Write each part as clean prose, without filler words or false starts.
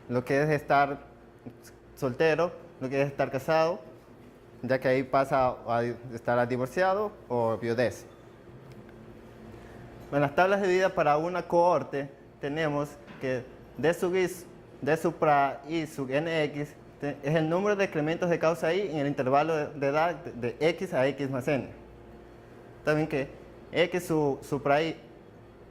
lo que es estar soltero, lo que es estar casado, ya que ahí pasa a estar divorciado o viudez. En las tablas de vida para una cohorte tenemos que D sub I, D sub pra I sub nx es el número de decrementos de causa I en el intervalo de edad de x a x más n. También que x supra I,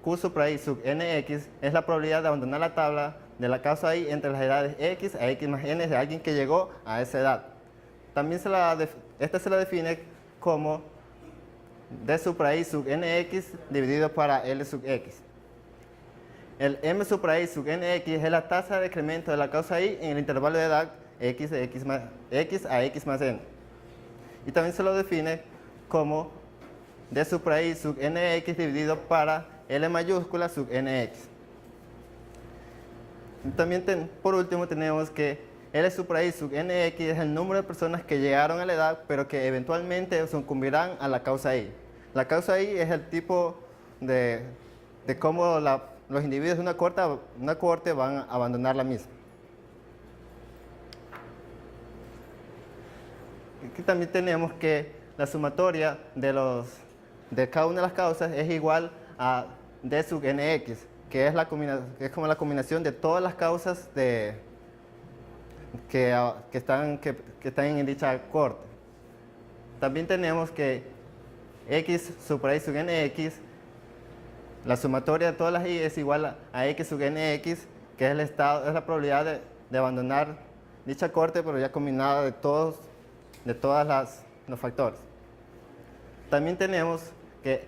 q supra I sub nx es la probabilidad de abandonar la tabla de la causa I entre las edades x a x más n de alguien que llegó a esa edad. También esta se la define como D supra I sub nx dividido para L sub x. El M supra I sub nx es la tasa de decremento de la causa I en el intervalo de edad x a x más n. Y también se lo define como D supra I sub nx dividido para L mayúscula sub nx. Y también por último tenemos que L supra I sub nx es el número de personas que llegaron a la edad pero que eventualmente sucumbirán a la causa I. La causa I es el tipo de cómo los individuos de una cohorte van a abandonar la misma. Aquí también tenemos que la sumatoria de cada una de las causas es igual a D sub nx, que es como la combinación de todas las causas que están en dicha cohorte. También tenemos que x supra I sub nx, la sumatoria de todas las I es igual a x sub nx, que es la probabilidad de abandonar dicha cohorte, pero ya combinada de todos los factores. También tenemos que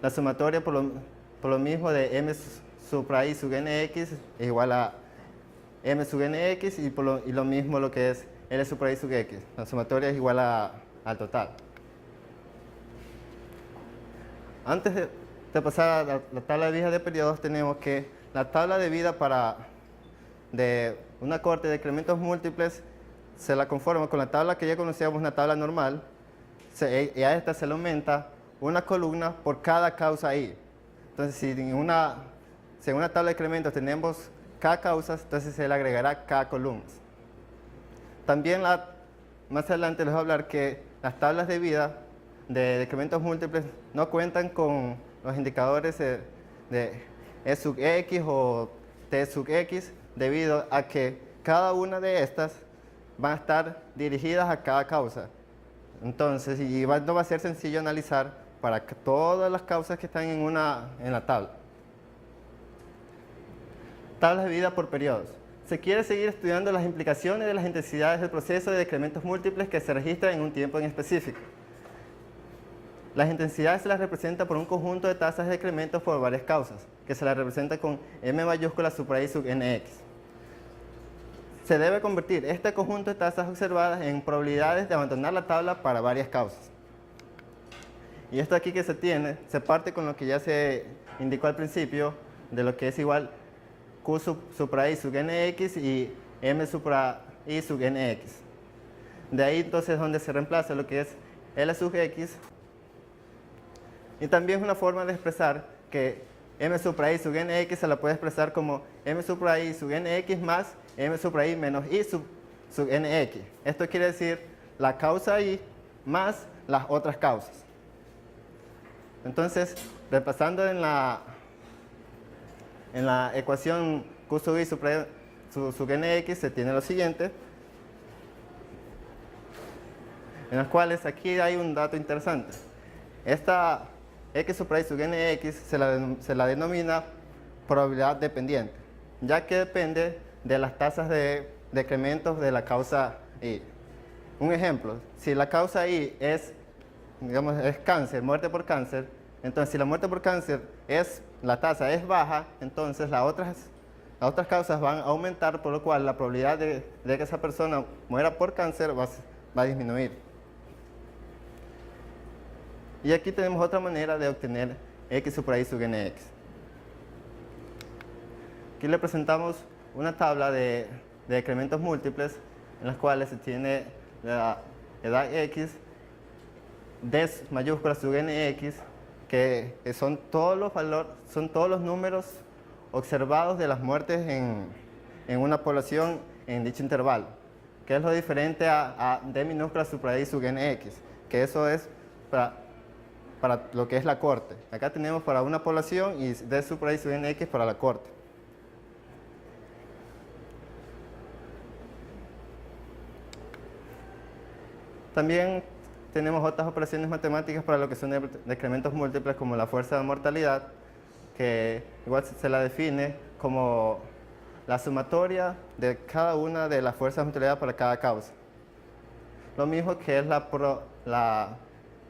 la sumatoria por lo mismo de m supra I sub nx es igual a m sub nx y lo mismo lo que es L supra I sub x. La sumatoria es igual al total. Antes de pasar a la tabla de vida de periodos, tenemos que la tabla de vida de una cohorte de decrementos múltiples se la conforma con la tabla que ya conocíamos, una tabla normal, y a esta se le aumenta una columna por cada causa I. Entonces, si en una tabla de decrementos tenemos K causas, entonces se le agregará K columnas. También más adelante les voy a hablar que las tablas de vida de decrementos múltiples no cuentan con los indicadores de E sub x o T sub x, debido a que cada una de estas van a estar dirigidas a cada causa. Entonces, no va a ser sencillo analizar para todas las causas que están en la tabla. Tablas de vida por periodos. Se quiere seguir estudiando las implicaciones de las intensidades del proceso de decrementos múltiples que se registran en un tiempo en específico. Las intensidades se las representa por un conjunto de tasas de decrementos por varias causas, que se las representa con M mayúscula supra I sub nx. Se debe convertir este conjunto de tasas observadas en probabilidades de abandonar la tabla para varias causas. Y esto aquí que se parte con lo que ya se indicó al principio, de lo que es igual Q supra I sub nx y M supra I sub nx. De ahí entonces donde se reemplaza lo que es L sub x. Y también es una forma de expresar que M supra I sub nx se la puede expresar como M supra I sub nx más M supra I menos I sub nx. Esto quiere decir la causa I más las otras causas. Entonces, repasando en la ecuación Q sub I sub nx se tiene lo siguiente, en las cuales aquí hay un dato interesante. Esta x supra I sub nx se la denomina probabilidad dependiente, ya que depende de las tasas de decrementos de la causa I. Un ejemplo, si la causa I es cáncer, muerte por cáncer, entonces si la muerte por cáncer la tasa es baja, entonces las otras causas van a aumentar, por lo cual la probabilidad de que esa persona muera por cáncer va a disminuir. Y aquí tenemos otra manera de obtener x supra I sub nx. Aquí le presentamos una tabla de decrementos múltiples en las cuales se tiene la edad x, D mayúscula sub nx, que son todos los números observados de las muertes en una población en dicho intervalo, que es lo diferente a D minúscula supra I sub nx, que eso es para lo que es la corte. Acá tenemos para una población y D supra I sub nx para la corte. También tenemos otras operaciones matemáticas para lo que son decrementos múltiples, como la fuerza de mortalidad, que igual se la define como la sumatoria de cada una de las fuerzas de mortalidad para cada causa. Lo mismo que es la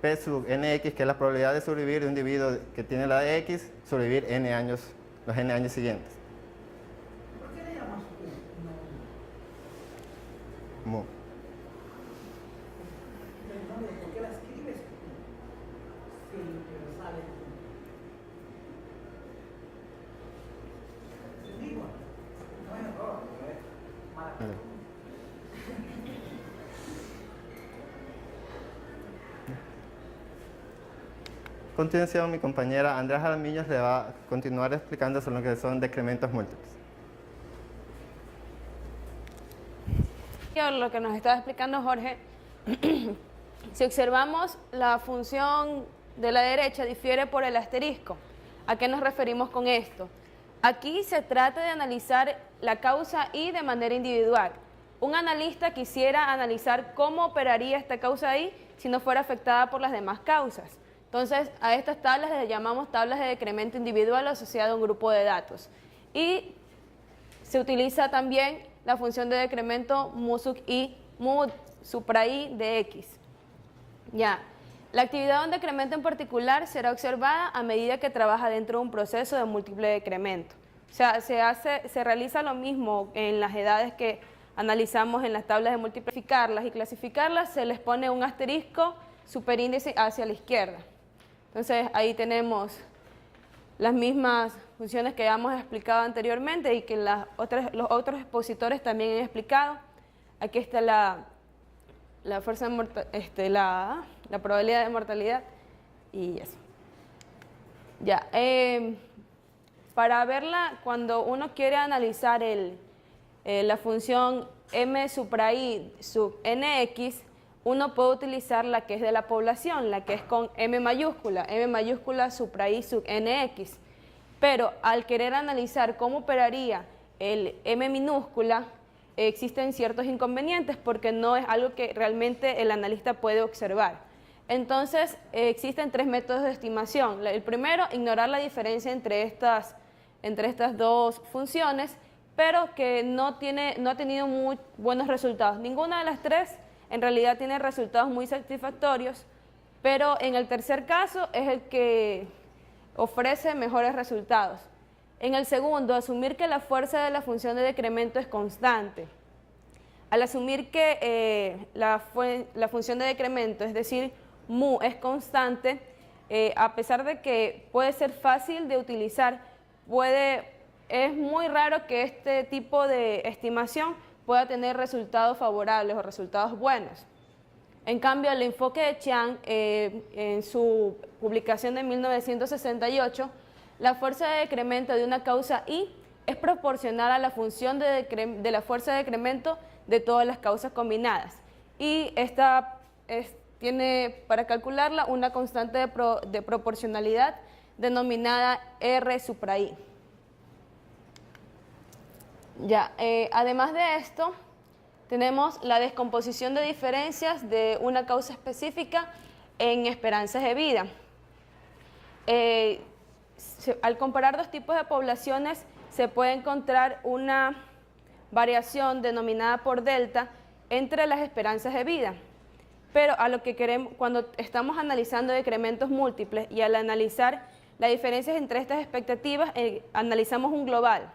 P sub nx, que es la probabilidad de sobrevivir de un individuo que tiene la de x, sobrevivir n años, los n años siguientes. ¿Por qué le llamas Mu. ¿Por qué la escribes si sale digo, no es error, es mala. A continuación, mi compañera Andrea Jaramillo le va a continuar explicando sobre lo que son decrementos múltiples. Lo que nos estaba explicando Jorge, si observamos la función de la derecha difiere por el asterisco. ¿A qué nos referimos con esto? Aquí se trata de analizar la causa I de manera individual. Un analista quisiera analizar cómo operaría esta causa I si no fuera afectada por las demás causas. Entonces, a estas tablas les llamamos tablas de decremento individual asociado a un grupo de datos. Y se utiliza también la función de decremento mu sub I, mu supra I de X. Ya. La actividad de un decremento en particular será observada a medida que trabaja dentro de un proceso de múltiple decremento. O sea, se realiza lo mismo en las edades que analizamos en las tablas de multiplicarlas y clasificarlas, se les pone un asterisco superíndice hacia la izquierda. Entonces, ahí tenemos las mismas funciones que ya hemos explicado anteriormente y que los otros expositores también han explicado. Aquí está la fuerza de la probabilidad de mortalidad y eso. Ya, para verla, cuando uno quiere analizar la función m supra i sub nx, uno puede utilizar la que es de la población, la que es con m mayúscula supra i sub nx. Pero al querer analizar cómo operaría el m minúscula, existen ciertos inconvenientes porque no es algo que realmente el analista puede observar. Entonces, existen tres métodos de estimación. El primero, ignorar la diferencia entre estas dos funciones, pero que no ha tenido muy buenos resultados. Ninguna de las tres en realidad tiene resultados muy satisfactorios, pero en el tercer caso es el que ofrece mejores resultados. En el segundo, asumir que la fuerza de la función de decremento es constante. Al asumir que la función de decremento, es decir, mu, es constante, a pesar de que puede ser fácil de utilizar, es muy raro que este tipo de estimación pueda tener resultados favorables o resultados buenos. En cambio, el enfoque de Chiang, en su publicación de 1968, la fuerza de decremento de una causa I es proporcional a la función de la fuerza de decremento de todas las causas combinadas. Y esta tiene para calcularla una constante de proporcionalidad denominada R supra I. Ya, además de esto, tenemos la descomposición de diferencias de una causa específica en esperanzas de vida. Al comparar dos tipos de poblaciones, se puede encontrar una variación denominada por delta entre las esperanzas de vida. Pero a lo que queremos, cuando estamos analizando decrementos múltiples y al analizar las diferencias entre estas expectativas, analizamos un global.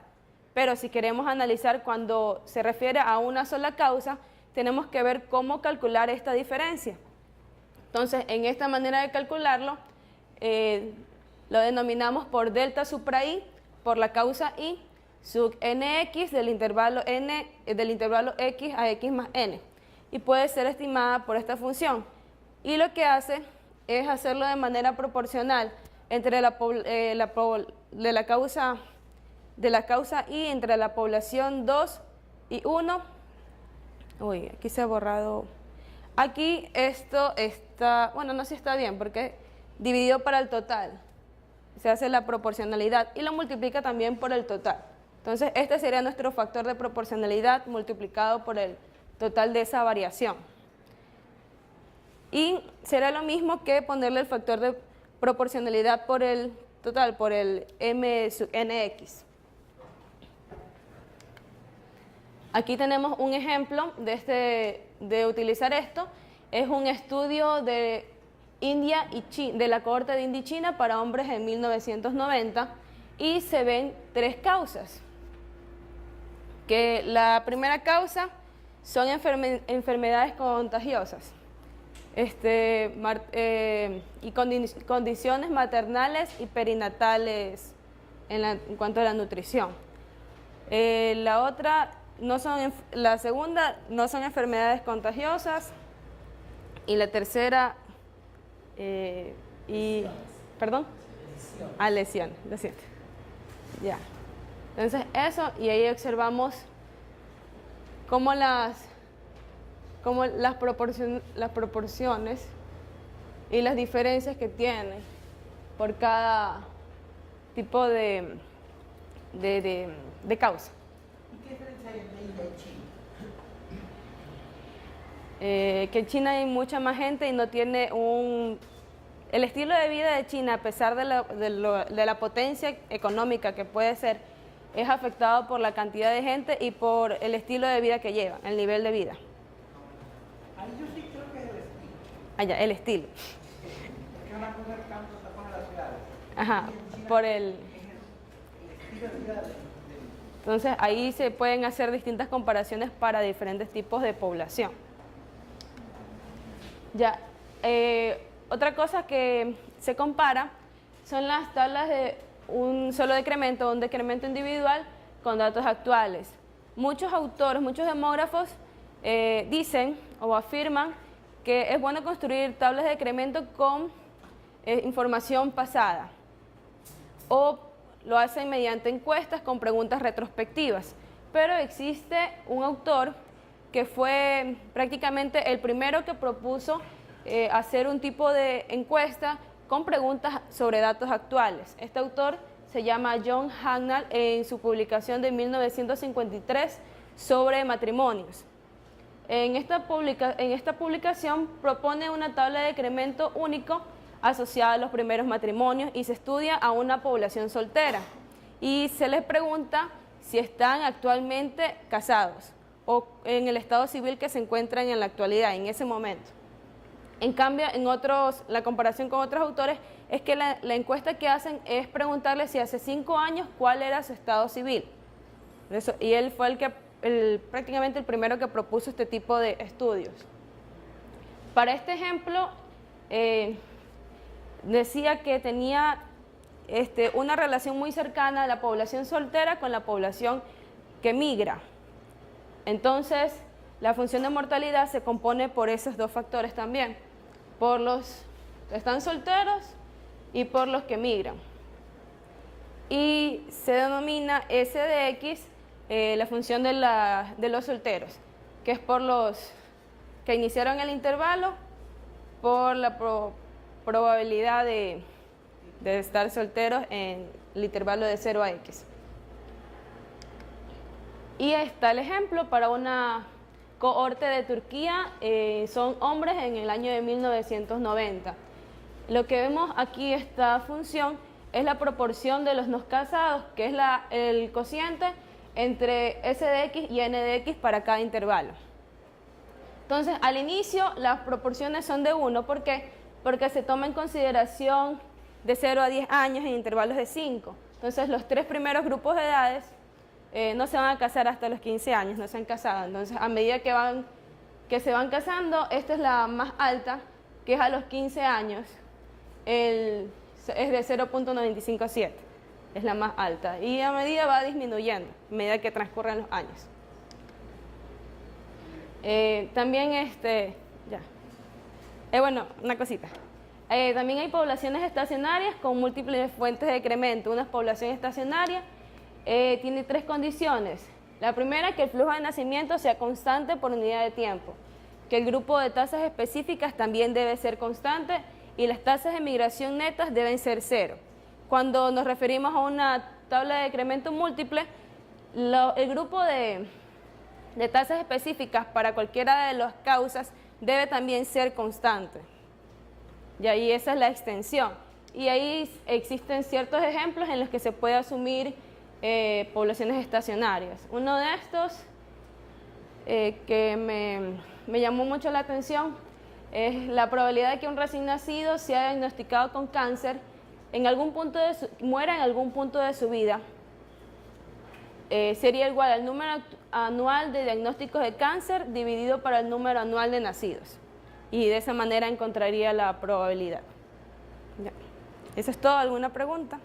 Pero si queremos analizar cuando se refiere a una sola causa, tenemos que ver cómo calcular esta diferencia. Entonces, en esta manera de calcularlo, lo denominamos por delta supra I, por la causa I, sub nx del intervalo x a x más n. Y puede ser estimada por esta función. Y lo que hace es hacerlo de manera proporcional entre la causa de la causa I entre la población 2 y 1. Uy, aquí se ha borrado. Aquí esto está, bueno, no sé si está bien, porque dividido para el total. Se hace la proporcionalidad y lo multiplica también por el total. Entonces, este sería nuestro factor de proporcionalidad multiplicado por el total de esa variación. Y será lo mismo que ponerle el factor de proporcionalidad por el total, por el m sub nx. Aquí tenemos un ejemplo de utilizar esto. Es un estudio de India y China, de la cohorte de India y China para hombres en 1990, y se ven 3 causas. Que la primera causa son enfermedades contagiosas y condiciones maternales y perinatales en cuanto a la nutrición. La segunda no son enfermedades contagiosas, y la tercera lesiones, lo siento. Ya. Entonces eso, y ahí observamos cómo las proporciones y las diferencias que tiene por cada tipo de causa. ¿Y qué diferencia hay entre India y China? Que en China hay mucha más gente y no tiene el estilo de vida de China, a pesar de la potencia económica que puede ser, es afectado por la cantidad de gente y por el estilo de vida que lleva, el nivel de vida. Ahí yo sí creo que es el estilo. Allá, el estilo. Porque van a poner tantos tapones a las ciudades. Ajá, Y en China por es el estilo de vida Entonces ahí se pueden hacer distintas comparaciones para diferentes tipos de población. Ya, otra cosa que se compara son las tablas de un solo decremento o un decremento individual con datos actuales. Muchos autores, muchos demógrafos dicen o afirman que es bueno construir tablas de decremento con información pasada, o lo hacen mediante encuestas con preguntas retrospectivas. Pero existe un autor que fue prácticamente el primero que propuso hacer un tipo de encuesta con preguntas sobre datos actuales. Este autor se llama John Hagnall, en su publicación de 1953 sobre matrimonios. En esta publicación propone una tabla de decremento único asociada a los primeros matrimonios, y se estudia a una población soltera y se les pregunta si están actualmente casados o en el estado civil que se encuentran en la actualidad, en ese momento. En cambio, la comparación con otros autores es que la encuesta que hacen es preguntarle si hace 5 años cuál era su estado civil. Y él fue prácticamente el primero que propuso este tipo de estudios. Para este ejemplo, decía que tenía una relación muy cercana a la población soltera con la población que migra. Entonces, la función de mortalidad se compone por esos 2 factores también, por los que están solteros y por los que migran. Y se denomina S de X la función de los solteros, que es por los que iniciaron el intervalo, por la probabilidad de estar solteros en el intervalo de 0 a X. Y está el ejemplo para una cohorte de Turquía, son hombres en el año de 1990. Lo que vemos aquí, esta función, es la proporción de los no casados, que es el cociente entre S de X y N de X para cada intervalo. Entonces, al inicio las proporciones son de 1, ¿por qué? Porque se toma en consideración de 0 a 10 años en intervalos de 5. Entonces, los 3 primeros grupos de edades no se van a casar hasta los 15 años, no se han casado. Entonces, a medida que se van casando, esta es la más alta, que es a los 15 años, es de 0.957, es la más alta. Y a medida va disminuyendo, a medida que transcurren los años. También, bueno, una cosita. También hay poblaciones estacionarias con múltiples fuentes de decremento. Una es población estacionaria tiene 3 condiciones. La primera, que el flujo de nacimiento sea constante por unidad de tiempo, que el grupo de tasas específicas también debe ser constante y las tasas de migración netas deben ser 0. Cuando nos referimos a una tabla de decremento múltiple, el grupo de tasas específicas para cualquiera de las causas debe también ser constante. Y ahí esa es la extensión. Y ahí existen ciertos ejemplos en los que se puede asumir poblaciones estacionarias. Uno de estos que me llamó mucho la atención es la probabilidad de que un recién nacido sea diagnosticado con cáncer muera en algún punto de su vida. Sería igual al número anual de diagnósticos de cáncer dividido por el número anual de nacidos. Y de esa manera encontraría la probabilidad. Ya. ¿Eso es todo? ¿Alguna pregunta?